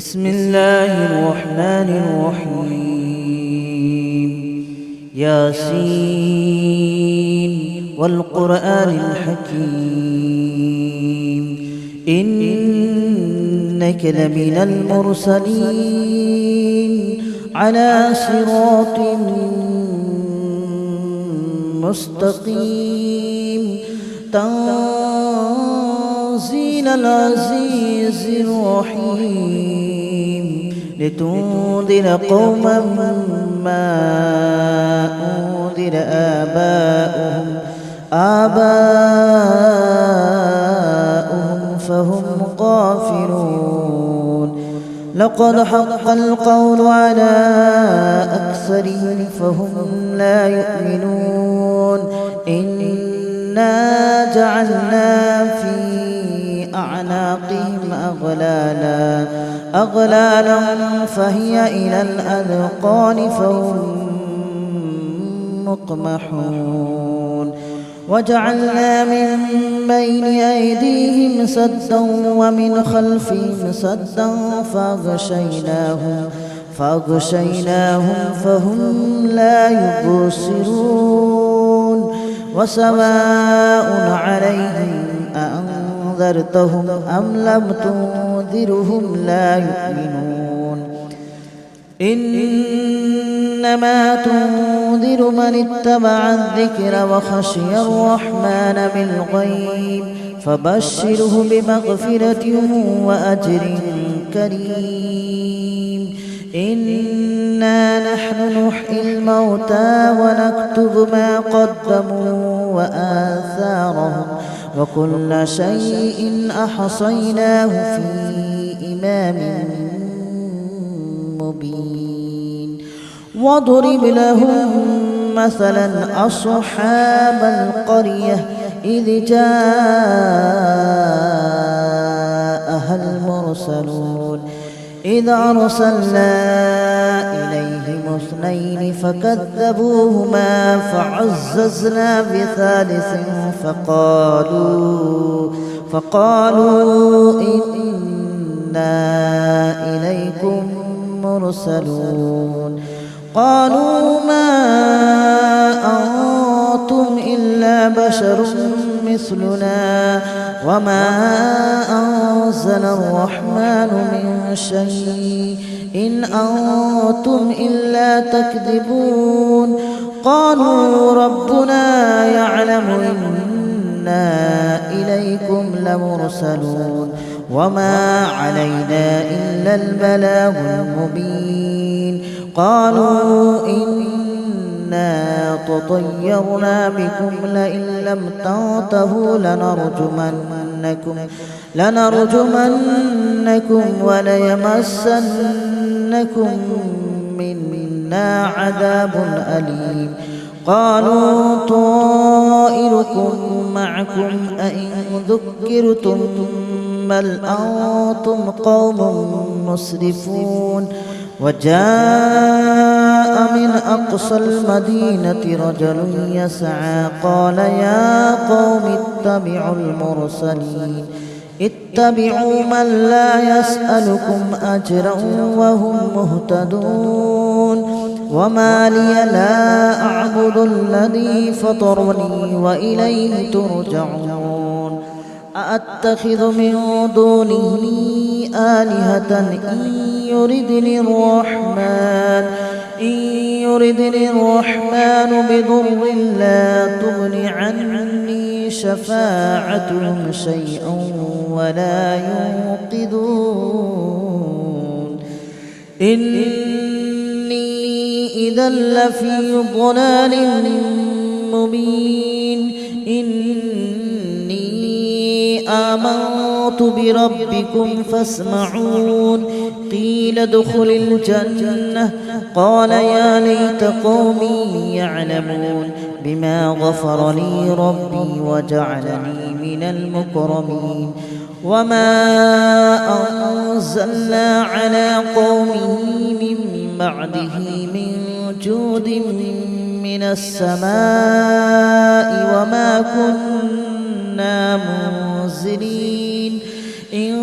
بسم الله الرحمن الرحيم. ياسين والقرآن الحكيم إنك لمن المرسلين على صراط مستقيم تنزيل العزيز الرحيم لتنذر قوما ما أنذر آباؤهم فهم غافلون. لقد حق القول على أكثرهم فهم لا يؤمنون. إنا جعلنا في أعناقهم أغلالا فهي إلى الأذقان فهم مقمحون. وجعلنا من بين أيديهم سدا ومن خلفهم سدا فأغشيناهم فهم لا يبصرون. وسواء عليهم أأنذرتهم أم لم تنذرهم لا يؤمنون. إنما تنذر من اتبع الذكر وخشي الرحمن بالغيب فبشره بمغفرة وأجر كريم. إنا نحن نحيي الموتى ونكتب ما قدموا وآثارهم وكل شيء أحصيناه في إمام مبين. واضرب لهم مثلا أصحاب القرية إذ جاءها المرسلون إذ أرسلنا إليهم اثنين فكذبوهما فعززنا بثالث فقالوا إنا إليكم مرسلون. قالوا ما أنتم إلا بشر مثلنا وما أنزل الرحمن من شيء إن أنتم إلا تكذبون. قالوا ربنا يعلم إنا إليكم لمرسلون وما علينا إلا البلاغ المبين. قالوا إنا تطيرنا بكم لئن لم تنتهوا لنرجمنكم وليمسنكم منا عذاب أليم. قالوا طائركم معكم أئن ذكرتم بل أنتم قوم مسرفون. وجاء من أقصى المدينة رجل يسعى قال يا قوم اتبعوا من لا يسألكم أجرا وهم مهتدون. وما لي لا أعبد الذي فطرني وإليه ترجعون. أأتخذ من دونه آلهة إن يردني الرحمن بضر لا تغن عني شفاعتهم شيئا ولا ينقذون. إني إذا لفي ضلال مبين. آمنت بربكم فاسمعون. قيل ادخل الجنة قال يا ليت قومي يعلمون بما غفر لي ربي وجعلني من المكرمين. وما أنزلنا على قومه من بعده من جود من السماء وما كنا منزلين. إن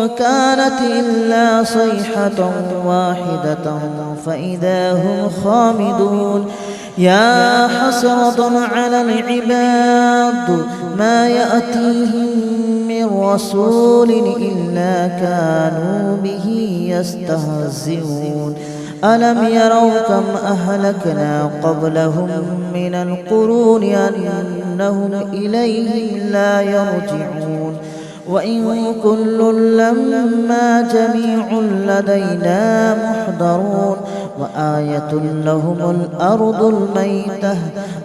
كانت إلا صيحة واحدة فإذا هم خامدون يا حسرة على العباد ما يأتيهم من رسول إلا كانوا به يستهزئون ألم يروا كم أهلكنا قبلهم من القرون أنهم إليهم لا يرجعون وإن كل لما جميع لدينا محضرون وآية لهم الأرض الميتة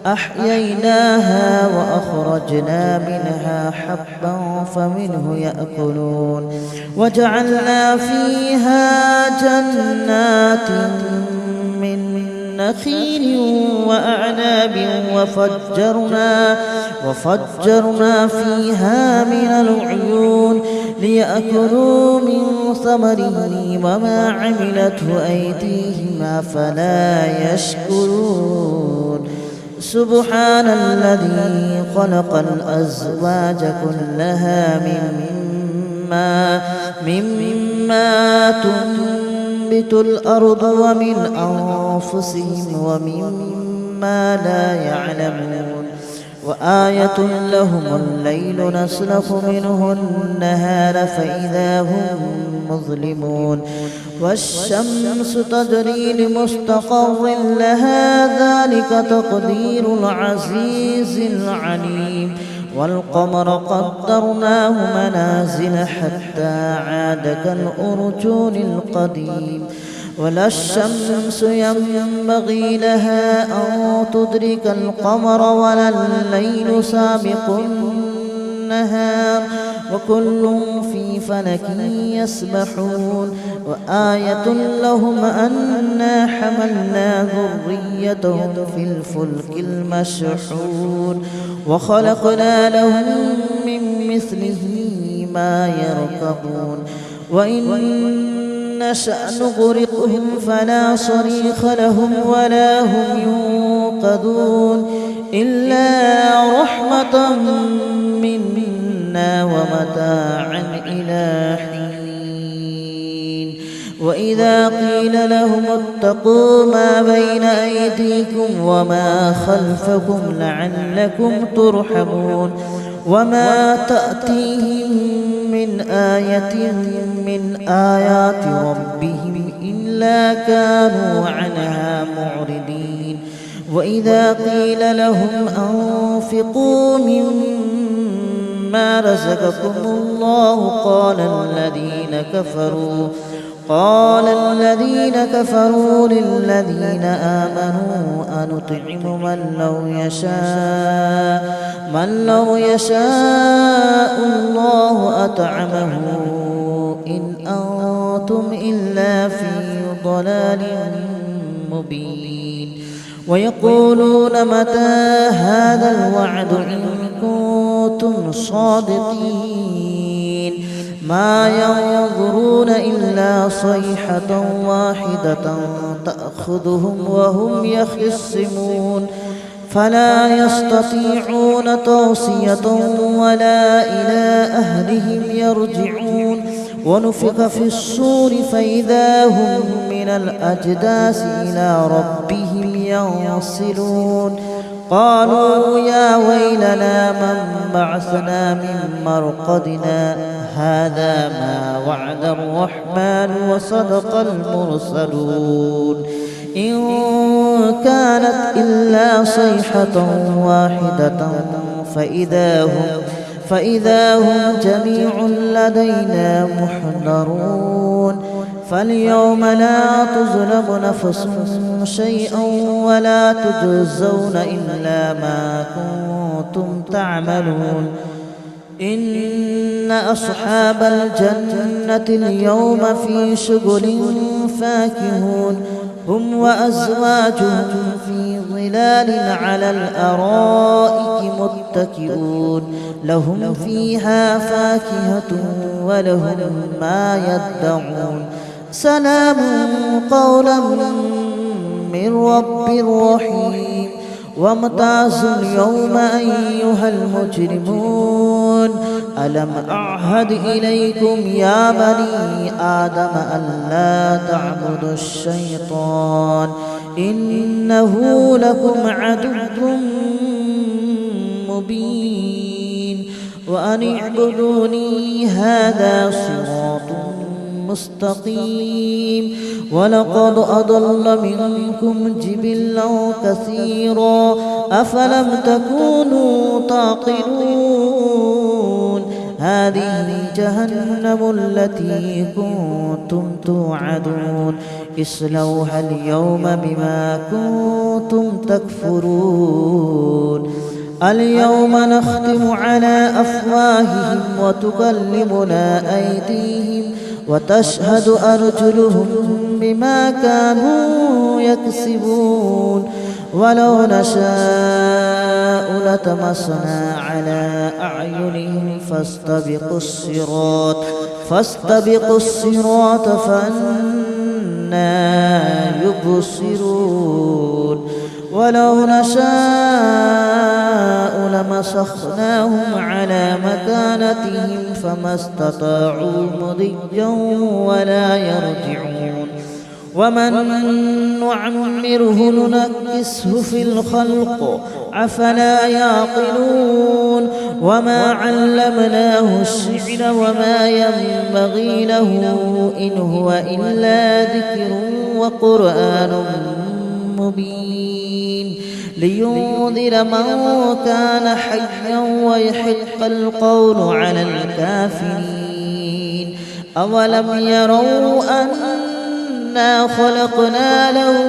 أحييناها وأخرجنا منها حبا فمنه يأكلون وجعلنا فيها جنات من نخيل وأعناب وفجرنا فيها من العيون ليأكلوا من ثمره وما عملته أيديهم أفلا يشكرون سبحان الذي خلق الأزواج كلها مما تنبت الأرض ومن أنفسهم ومما لا يعلمون وآية لهم الليل نسلخ منه النهار فإذا هم مظلمون والشمس تجري لمستقر لها ذلك تقدير العزيز العليم والقمر قدرناه منازل حتى عاد كالأرجون القديم ولا الشمس ينبغي لها أن تدرك القمر ولا الليل سابق النهار وكل في فلك يسبحون وآية لهم أنا حملنا ذريتهم في الفلك المشحون وخلقنا لهم من مثله ما يركبون وإن نشأ نغرقهم فلا صريخ لهم ولا هم ينقذون إلا رحمة منا ومتاعا إلى حين وإذا قيل لهم اتقوا ما بين أيديكم وما خلفكم لعلكم ترحمون وما تأتيهم من آية من آيات ربهم إلا كانوا عنها معرضين وإذا قيل لهم أنفقوا مما رزقكم الله قال الذين كفروا للذين آمنوا أنطعم من لو يشاء الله أطعمه إن أنتم إلا في ضلال مبين ويقولون متى هذا الوعد إن كنتم صادقين ما ينظرون إلا صيحة واحدة تأخذهم وهم يخصمون فلا يستطيعون توصية ولا إلى أهلهم يرجعون ونفخ في الصور فإذا هم من الأجداث إلى ربهم ينسلون قالوا يا ويلنا من بعثنا من مرقدنا هذا ما وعد الرحمن وصدق المرسلون إن كانت إلا صيحة واحدة فإذا هم جميع لدينا محضرون فاليوم لا تظلم نفس شيئا ولا تجزون إلا ما كنتم تعملون إن أصحاب الجنة اليوم في شغل فاكهون هم وأزواجهم في ظلال على الأرائك متكئون لهم فيها فاكهة ولهم ما يدعون سلام قولا من رب رحيم وامتازوا اليوم أيها المجرمون ألم أعهد إليكم يا بني آدم ألا تعبدوا الشيطان إنه لكم عدو مبين وأن اعبدوني هذا صراط مستقيم ولقد أضل منكم جبلا كثيرا أفلم تكونوا تعقلون هذه جهنم التي كنتم توعدون اصلوها اليوم بما كنتم تكفرون اليوم نختم على أفواههم وتكلمنا أيديهم وتشهد أرجلهم بما كانوا يكسبون ولو نشاء لطمسنا على أعينهم فاستبقوا الصراط فأنى يبصرون ولو نشاء لمسخناهم على مكانتهم فما استطاعوا مضيا ولا يرجعون ومن نعمره ننكسه في الخلق أفلا يعقلون وما علمناه الشعر وما ينبغي له إن هو إلا ذكر وقرآن مبين لينذر من كان حيا ويحق القول على الكافرين أولم يروا أنا خلقنا لهم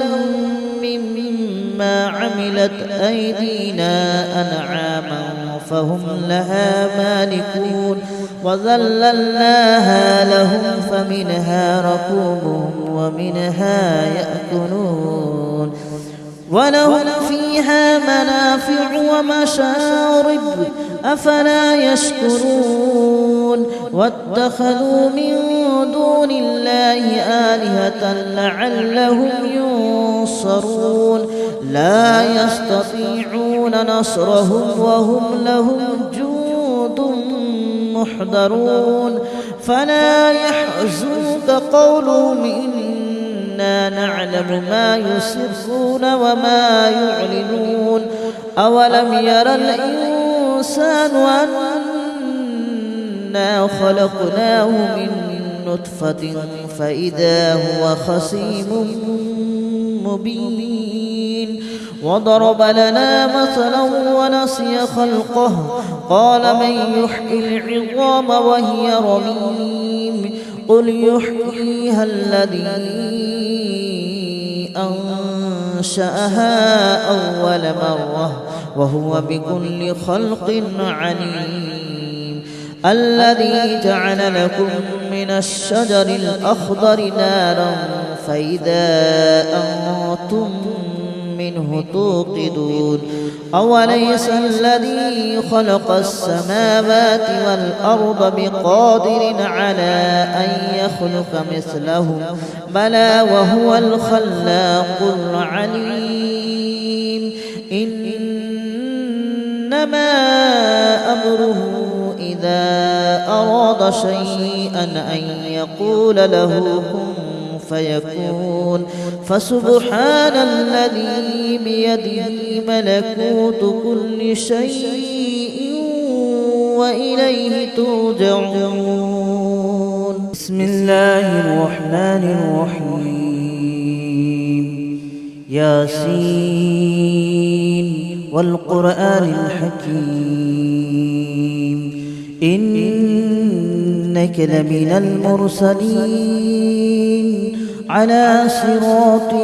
مما عملت أيدينا أنعاما فهم لها مالكون وذللناها لهم فمنها ركوبهم ومنها يأكلون ولهم فيها منافع ومشارب أفلا يشكرون واتخذوا من دون الله آلهة لعلهم ينصرون لا يستطيعون نصرهم وهم لهم جند محضرون فلا يحزنك قولهم إنا نعلم ما يسرون وما يعلنون أولم ير الإنسان أنا خلقناه من نطفة فإذا هو خصيم مبين وضرب لنا مثلا ونسي خلقه قال من يحيي العظام وهي رميم قل يحييها الذي أنشأها أول مرة وهو بكل خلق عليم الذي جعل لكم من الشجر الأخضر نارا فإذا أنتم منه توقدون أوليس الذي خلق السماوات والأرض بقادر على أن يخلق مثلهم بلى وهو الخلاق العليم إنما أمره إذا أراد شيئا أن يقول له كن فيكون فسبحان الذي بيده ملكوت كل شيء وإليه ترجعون بسم الله الرحمن الرحيم ياسين والقرآن الحكيم إنك لمن المرسلين على صراط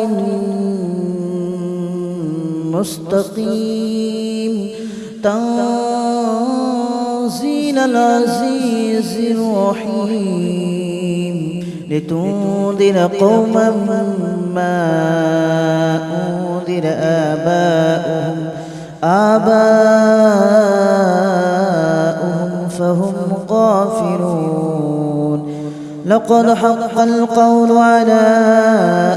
مستقيم تنزيل العزيز الرحيم لتنذر قوما ما أنذر آباؤهم فهم غافلون لقد حق القول على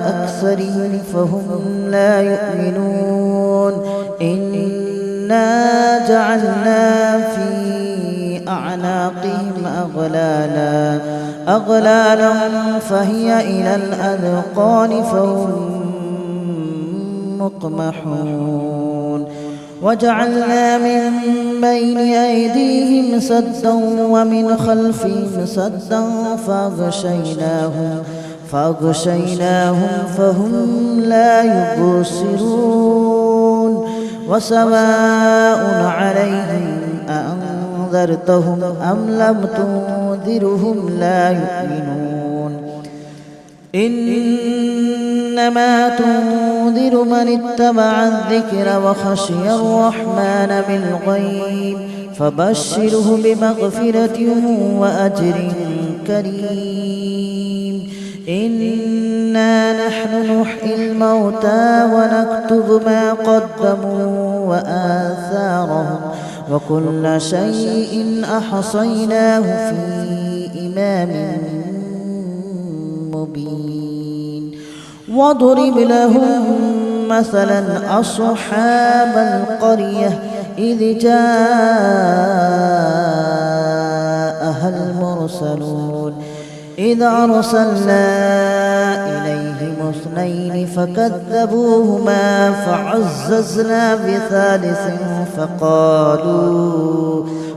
أكثرهم فهم لا يؤمنون إنا جعلنا في أعناقهم أغلالا فهي إلى الأذقان فهم مقمحون وجعلنا من بين أيديهم سدا ومن خلفهم سدا فأغشيناهم فهم لا يبصرون وسواء عليهم أأنذرتهم أم لم تنذرهم لا يؤمنون إنما تنذر من اتبع الذكر وخشي الرحمن بالغيب فبشره بمغفرة وأجر كريم إنا نحن نحيي الموتى ونكتب ما قدموا وآثارهم وكل شيء أحصيناه في إمام مبين واضرب لهم مثلا أصحاب القرية إذ جاءها المرسلون إذ أرسلنا إليهم اثنين فكذبوهما فعززنا بثالث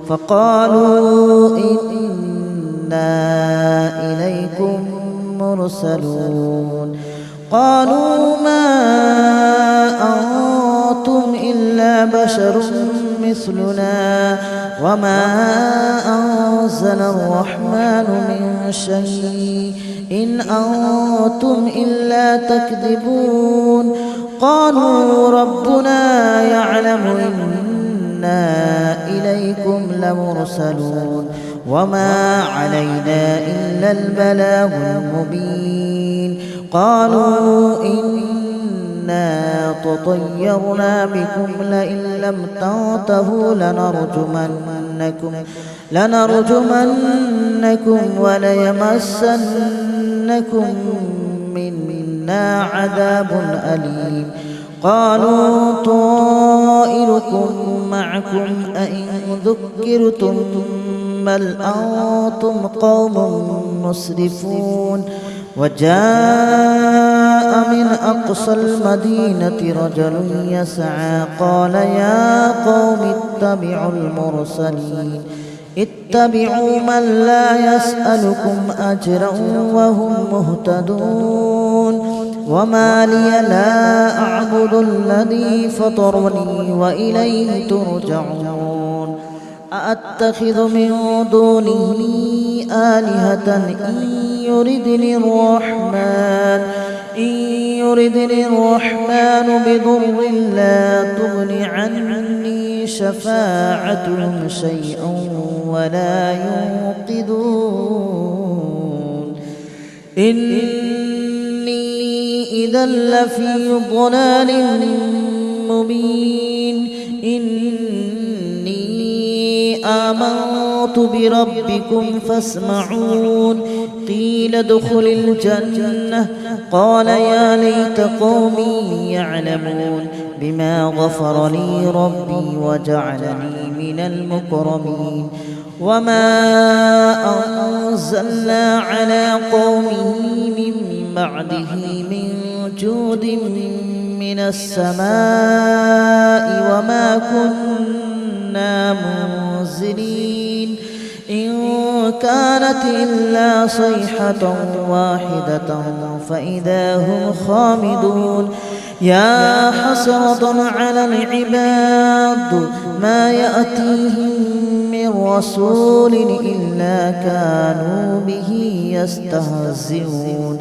فقالوا إنا إليكم مرسلون قالوا ما أنتم إلا بشر مثلنا وما أنزل الرحمن من شيء إن أنتم إلا تكذبون قالوا ربنا يعلم إنا إليكم لمرسلون وما علينا إلا البلاغ المبين قالوا إنا تطيرنا بكم لئن لم تنتهوا لنرجمنكم وليمسنكم منا عذاب أليم قالوا طائركم معكم أئن ذكرتم بل أنتم قوم مسرفون وجاء من أقصى المدينة رجل يسعى قال يا قوم اتبعوا من لا يسألكم أجرا وهم مهتدون وما لي لا أعبد الذي فطرني وإليه ترجعون أأتخذ من دونه آلهة إن يردني الرحمن بضر لا تغن عني شفاعتهم شيئا ولا ينقذون إني إذا لفي ضلال مبين إني آمنت بربكم فاسمعون قيل ادخل الجنة قال يا ليت قومي يعلمون بما غفر لي ربي وجعلني من المكرمين وما أنزلنا على قومه من بعده من جود من السماء وما كنا منزلين إن كانت إلا صيحة واحدة فإذا هم خامدون يا حسرة على العباد ما يأتيهم من رسول إلا كانوا به يستهزئون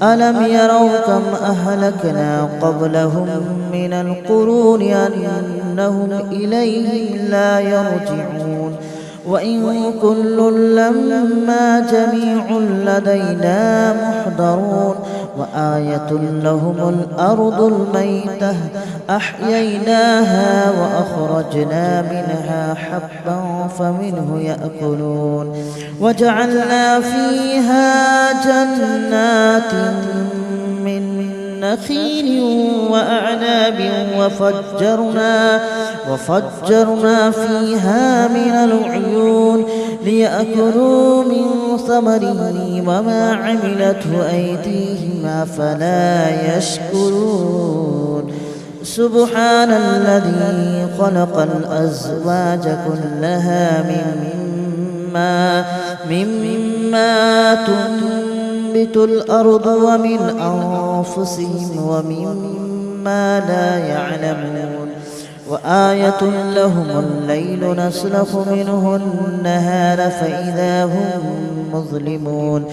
ألم يروا كم أهلكنا قبلهم من القرون أنهم إليهم لا يرجعون وإن كل لما جميع لدينا محضرون وآية لهم الأرض الميتة أحييناها وأخرجنا منها حبا فمنه يأكلون وجعلنا فيها جنات من نخيل وأعناب وفجرنا فيها من العيون ليأكلوا من ثمره وما عملته أيديهم أفلا يشكرون سبحان الذي خلق الأزواج كلها مما تنبت الأرض ومن أنفسهم ومما لا يعلمون وآية لهم الليل نسلخ منه النهار فإذا هم مظلمون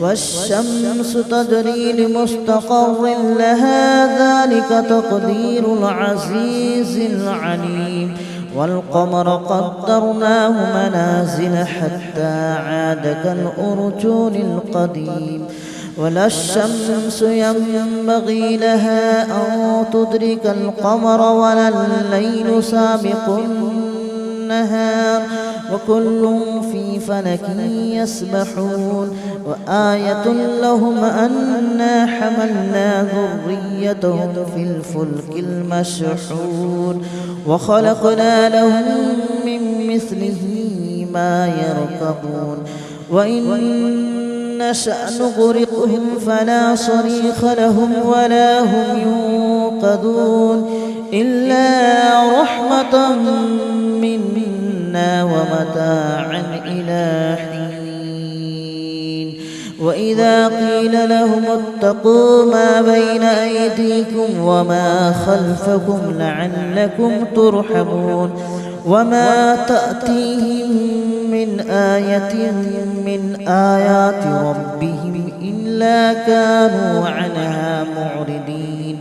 والشمس تجري لمستقر لها ذلك تقدير العزيز العليم والقمر قدرناه منازل حتى عاد كالأرجون القديم ولا الشمس ينبغي لها أن تدرك القمر ولا الليل سابق النهار وكل في فلك يسبحون وآية لهم أنا حملنا ذريتهم في الفلك المشحون وخلقنا لهم من مثله ما يركبون وإن نشأ نغرقهم فلا صريخ لهم ولا هم ينقذون إلا رحمة منا ومتاعا إلى حين وإذا قيل لهم اتقوا ما بين أيديكم وما خلفكم لعلكم ترحمون وما تأتيهم من آية من آيات ربهم إلا كانوا عنها معرضين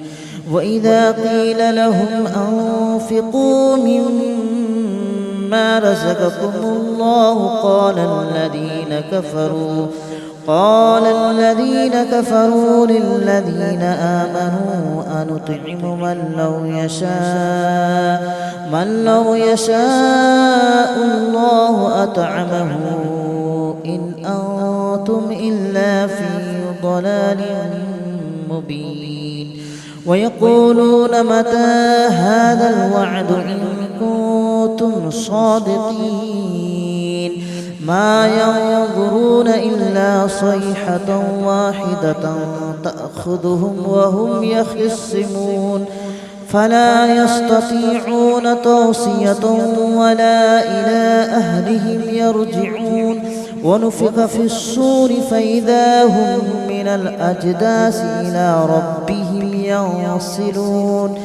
وإذا قيل لهم أنفقوا مما رزقكم الله قال الذين كفروا للذين آمنوا أنطعم من لو يشاء الله أطعمه إن أنتم إلا في ضلال مبين ويقولون متى هذا الوعد إن كنتم صادقين ما ينظرون إلا صيحة واحدة تأخذهم وهم يخصمون فلا يستطيعون توصية ولا إلى أهلهم يرجعون ونفخ في الصور فإذا هم من الأجداث إلى ربهم ينسلون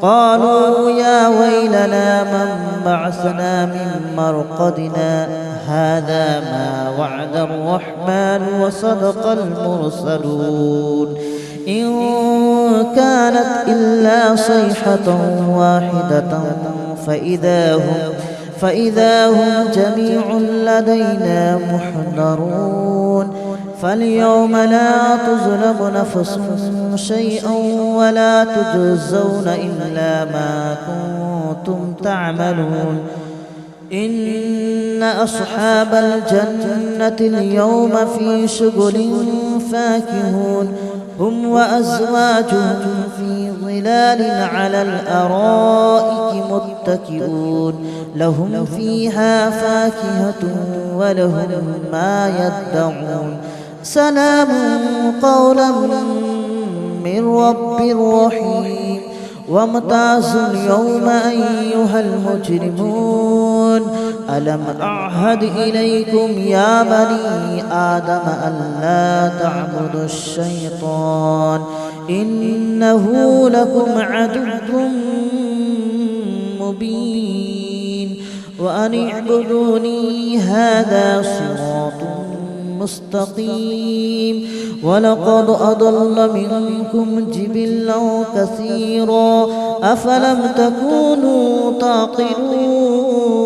قالوا يا ويلنا من بعثنا من مرقدنا هذا ما وعد الرحمن وصدق المرسلون إن كانت إلا صيحة واحدة فإذا هم جميع لدينا محضرون فاليوم لا تظلم نفس شيئا ولا تجزون إلا ما كنتم تعملون إن أصحاب الجنة اليوم في شغل فاكهون هم وأزواجهم في ظلال على الأرائك متكئون لهم فيها فاكهة ولهم ما يدعون سلام قولا من رب رحيم وامتازوا اليوم أيها المجرمون ألم أعهد إليكم يا بني آدم ألا تعبدوا الشيطان إنه لكم عدو مبين وأن اعبدوني هذا صراط مستقيم ولقد أضل منكم جبلا كثيرا أفلم تكونوا تعقلون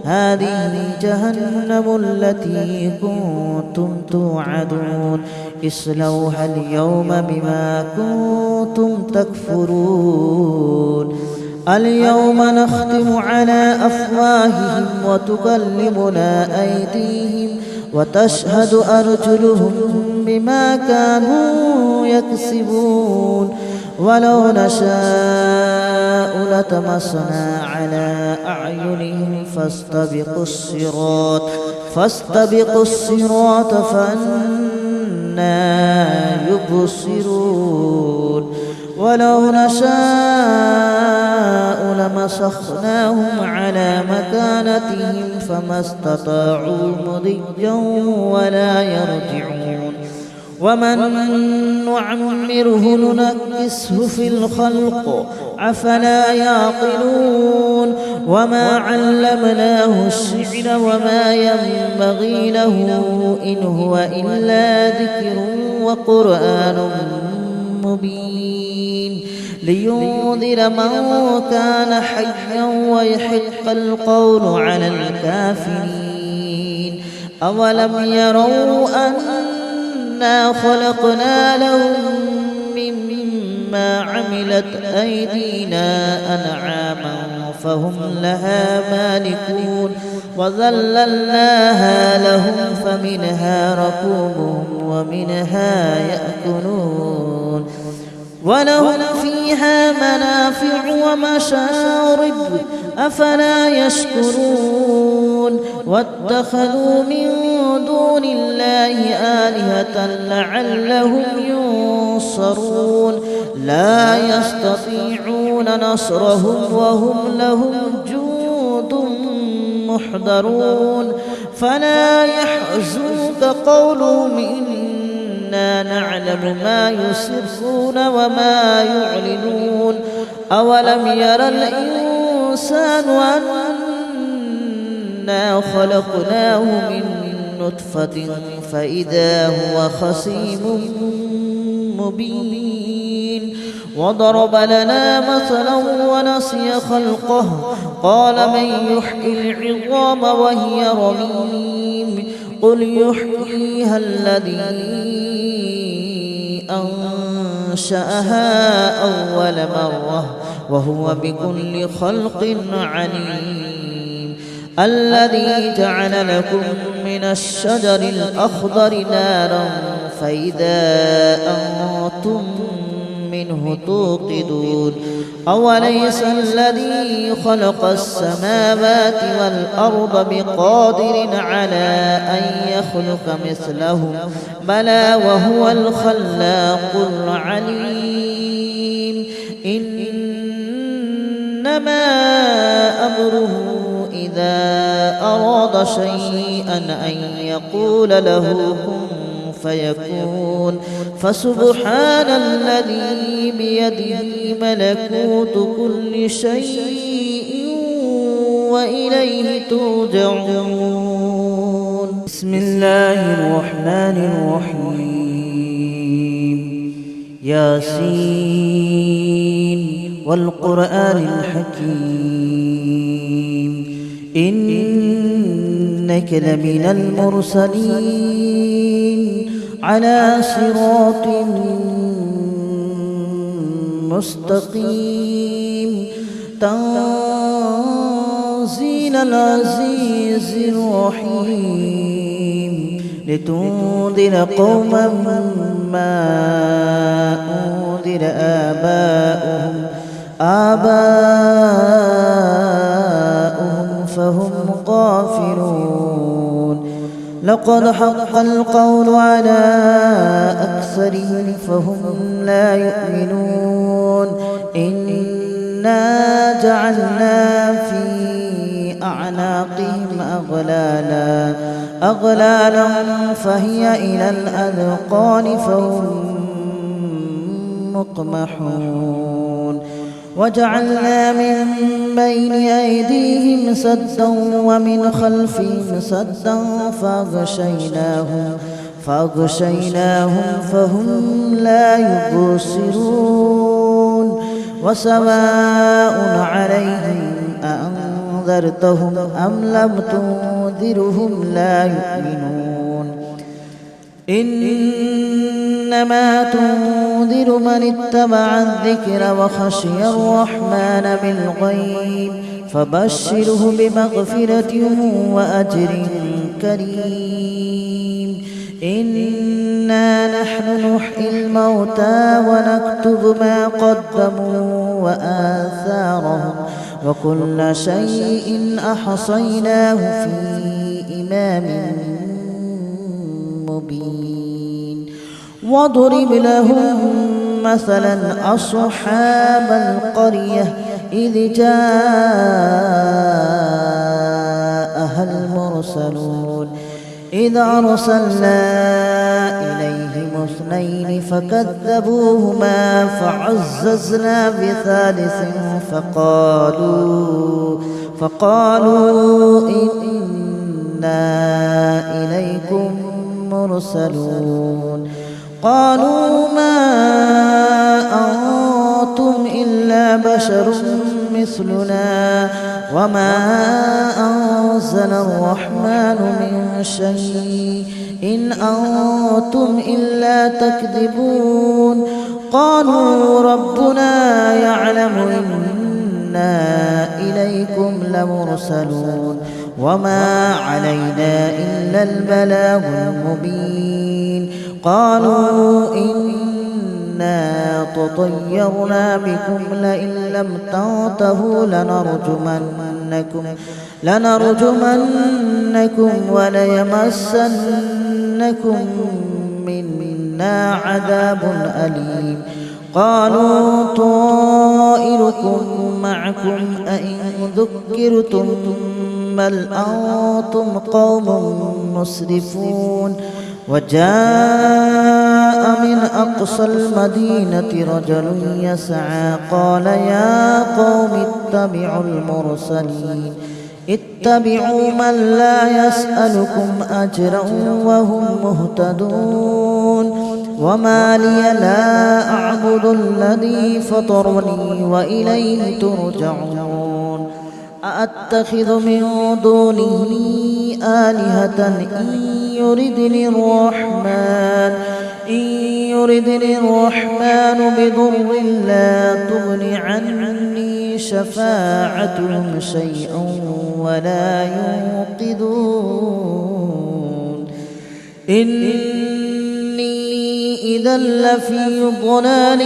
هذه جهنم التي كنتم توعدون اصلوها اليوم بما كنتم تكفرون اليوم نختم على أفواههم وتكلمنا أيديهم وتشهد أرجلهم بما كانوا يكسبون ولو نشاء لطمسنا على أعينهم فاستبقوا الصراط فأنى يبصرون ولو نشاء لمسخناهم على مكانتهم فما استطاعوا مضيا ولا يرجعون ومن نعمره ننكسه في الخلق أفلا يعقلون وما علمناه الشعر وما ينبغي له إن هو إلا ذكر وقرآن مبين لينذر من كان حيا ويحق القول على الكافرين أولم يروا أنا خلقنا لهم مما عملت أيدينا أنعاما فهم لها مالكون وذللناها لهم فمنها ركوبهم ومنها يأكلون ولهم فيها منافع ومشارب أفلا يشكرون واتخذوا من دون الله آلهة لعلهم ينصرون لا يستطيعون نصرهم وهم لهم جند محضرون فلا يحزنك قولهم إنا نعلم ما يسرون وما يعلنون أولم ير الإنسان أنا خلقناه من نطفة فإذا هو خصيم مبين وضرب لنا مثلا ونسي خلقه قال من يحيي العظام وهي رميم قل يحييها الذي أنشأها أول مرة وهو بكل خلق عليم الذي جعل لكم من الشجر الأخضر نارا فإذا أنتم منه توقدون أوليس الذي خلق السماوات والأرض بقادر على أن يخلق مثلهم بلى وهو الخلاق العليم إنما أمره إذا أراد شيئا أن يقول له كن فيكون فسبحان الذي بيده ملكوت كل شيء وإليه ترجعون بسم الله الرحمن الرحيم ياسين والقرآن الحكيم إنك لمن المرسلين على صراط مستقيم تنزيل العزيز الرحيم لتنذر قوما ما أنذر آباؤهم فهم غافلون لقد حق القول على أكثرهم فهم لا يؤمنون إنا جعلنا في أعناقهم أغلالا فهي إلى الأذقان فهم مقمحون وجعلنا من بين أيديهم سدا ومن خلفهم سدا فأغشيناهم فهم لا يبصرون وسواء عليهم أأنذرتهم أم لم تنذرهم لا يؤمنون إنما تنذر من اتبع الذكر وخشي الرحمن بالغيب فبشره بمغفرة وأجر كريم إنا نحن نحيي الموتى ونكتب ما قدموا وآثارهم وكل شيء أحصيناه في إمام مبين واضرب لهم مثلا أصحاب القرية إذ جاءها المرسلون إذ أرسلنا إليهم اثنين فكذبوهما فعززنا بثالث فقالوا إنا إليكم مرسلون قالوا ما أنتم إلا بشر مثلنا وما أنزل الرحمن من شيء إن أنتم إلا تكذبون قالوا ربنا يعلم إنا إليكم لمرسلون وما علينا إلا البلاغ المبين قالوا إنا تطيرنا بكم لئن لم تنتهوا لنرجمنكم وليمسنكم منا عذاب أليم قالوا طائركم معكم أئن ذكرتم بل أنتم قوم مسرفون وجاء من أقصى المدينة رجل يسعى قال يا قوم اتبعوا من لا يسألكم أجرا وهم مهتدون وما لي لا أعبد الذي فطرني وإليه ترجعون أأتخذ من دونه آلهة إن يردني الرحمن بضر لا تغن عني شفاعتهم شيئا ولا ينقذون إني إذا لفي ضلال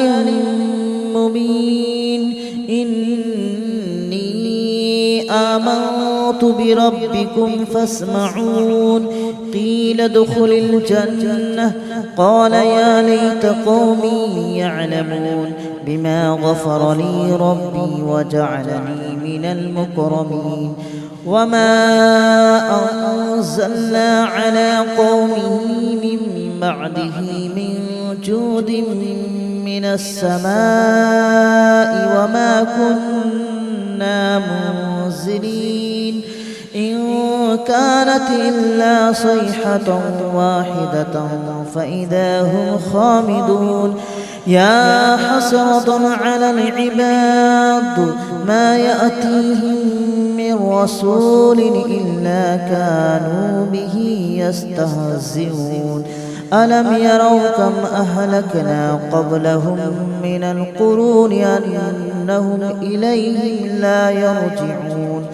مبين إني آمنت بربكم فاسمعون قيل ادخل الجنة قال يا ليت قومي يعلمون بما غفر لي ربي وجعلني من المكرمين وما أنزلنا على قومه من بعده من جود من السماء وما كنا منزلين إن كانت إلا صيحة واحدة فإذا هم خامدون يا حسرة على العباد ما يأتيهم من رسول إلا كانوا به يستهزئون ألم يروا كم أهلكنا قبلهم من القرون أنهم إليهم لا يرجعون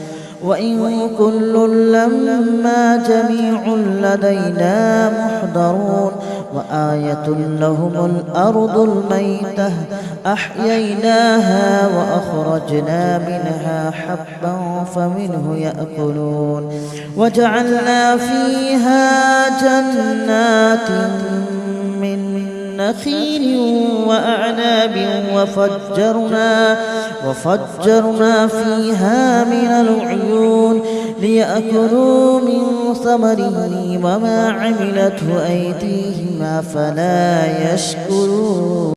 وإن كل لما جميع لدينا محضرون وآية لهم الأرض الميتة أحييناها وأخرجنا منها حبا فمنه يأكلون وجعلنا فيها جنات من نخيل وأعناب وفجرنا فيها من العيون ليأكلوا من ثمره وما عملته أيديهم أفلا يشكرون